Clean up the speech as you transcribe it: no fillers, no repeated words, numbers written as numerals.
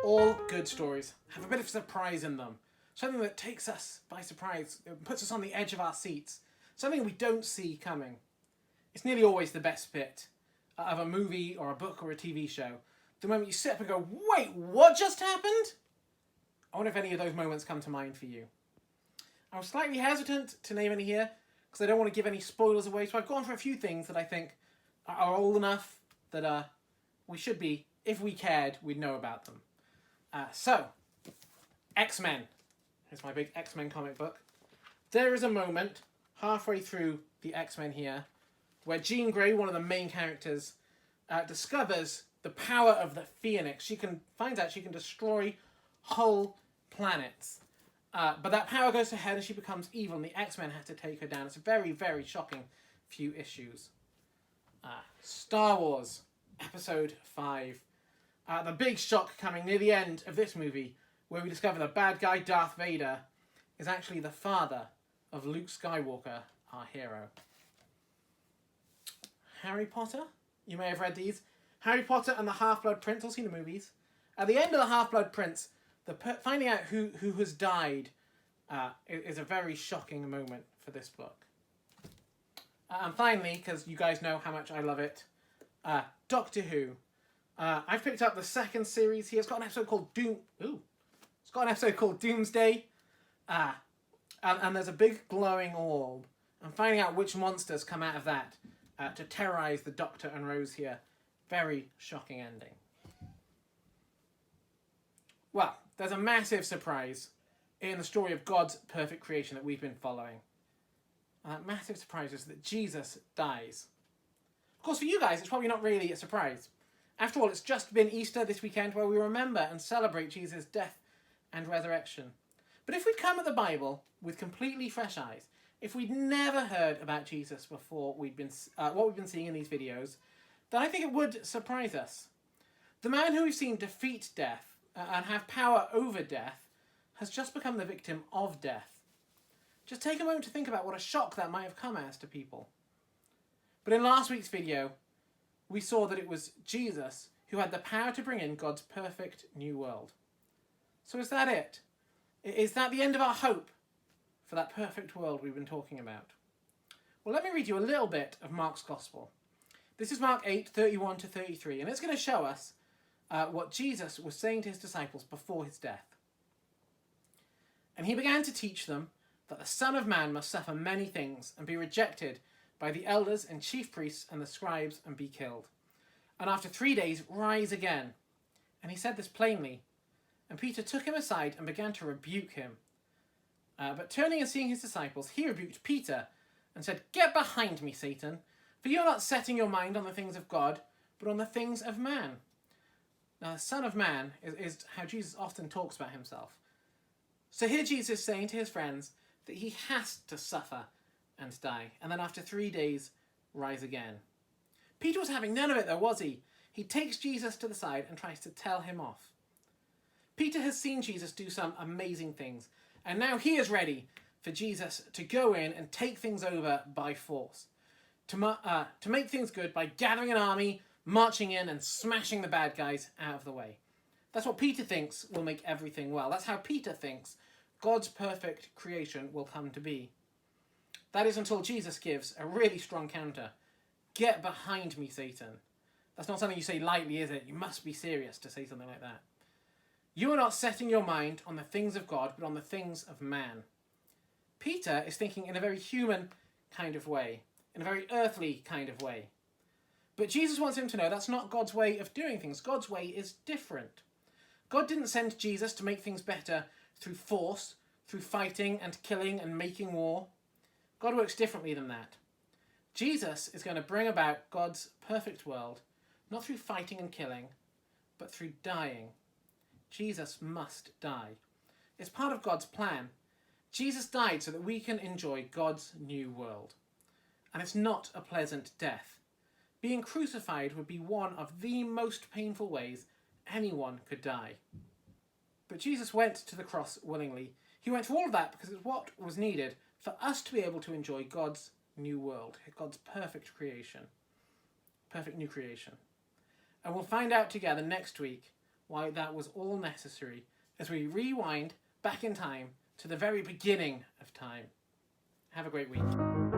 All good stories have a bit of surprise in them. Something that takes us by surprise, it puts us on the edge of our seats. Something we don't see coming. It's nearly always the best bit of a movie or a book or a TV show. The moment you sit up and go, wait, what just happened? I wonder if any of those moments come to mind for you. I was slightly hesitant to name any here because I don't want to give any spoilers away, so I've gone for a few things that I think are old enough that we should be, if we cared, we'd know about them. So, X-Men. Here's my big X-Men comic book. There is a moment halfway through the X-Men here where Jean Grey, one of the main characters, discovers the power of the Phoenix. Finds out she can destroy whole planets. But that power goes to her and she becomes evil and the X-Men have to take her down. It's a very, very shocking few issues. Star Wars, Episode 5. The big shock coming near the end of this movie where we discover the bad guy Darth Vader is actually the father of Luke Skywalker, our hero. Harry Potter? You may have read these. Harry Potter and the Half-Blood Prince, all seen the movies. At the end of the Half-Blood Prince, finding out who has died is a very shocking moment for this book. And finally, because you guys know how much I love it, Doctor Who. I've picked up the second series here. It's got an episode called Doomsday. And there's a big glowing orb. And finding out which monsters come out of that to terrorize the Doctor and Rose here. Very shocking ending. Well, there's a massive surprise in the story of God's perfect creation that we've been following. And that massive surprise is that Jesus dies. Of course, for you guys, it's probably not really a surprise. After all, it's just been Easter this weekend where we remember and celebrate Jesus' death and resurrection. But if we'd come at the Bible with completely fresh eyes, if we'd never heard about Jesus before what we've been seeing in these videos, then I think it would surprise us. The man who we've seen defeat death and have power over death has just become the victim of death. Just take a moment to think about what a shock that might have come as to people. But in last week's video, we saw that it was Jesus who had the power to bring in God's perfect new world. So is that it? Is that the end of our hope for that perfect world we've been talking about? Well, let me read you a little bit of Mark's Gospel. This is Mark 8:31-33, and it's going to show us what Jesus was saying to his disciples before his death. And he began to teach them that the Son of Man must suffer many things and be rejected by the elders and chief priests and the scribes and be killed. And after 3 days rise again. And he said this plainly. And Peter took him aside and began to rebuke him. But turning and seeing his disciples, he rebuked Peter and said, "Get behind me, Satan, for you are not setting your mind on the things of God, but on the things of man." Now, the Son of Man is how Jesus often talks about himself. So here Jesus is saying to his friends that he has to suffer and die, and then after 3 days, rise again. Peter was having none of it though, was he? He takes Jesus to the side and tries to tell him off. Peter has seen Jesus do some amazing things, and now he is ready for Jesus to go in and take things over by force. To make things good by gathering an army, marching in and smashing the bad guys out of the way. That's what Peter thinks will make everything well. That's how Peter thinks God's perfect creation will come to be. That is until Jesus gives a really strong counter. "Get behind me, Satan." That's not something you say lightly, is it? You must be serious to say something like that. You are not setting your mind on the things of God, but on the things of man. Peter is thinking in a very human kind of way, in a very earthly kind of way. But Jesus wants him to know that's not God's way of doing things. God's way is different. God didn't send Jesus to make things better through force, through fighting and killing and making war. God works differently than that. Jesus is going to bring about God's perfect world, not through fighting and killing, but through dying. Jesus must die. It's part of God's plan. Jesus died so that we can enjoy God's new world. And it's not a pleasant death. Being crucified would be one of the most painful ways anyone could die. But Jesus went to the cross willingly. He went through all of that because it's what was needed for us to be able to enjoy God's new world, God's perfect creation, perfect new creation. And we'll find out together next week why that was all necessary as we rewind back in time to the very beginning of time. Have a great week.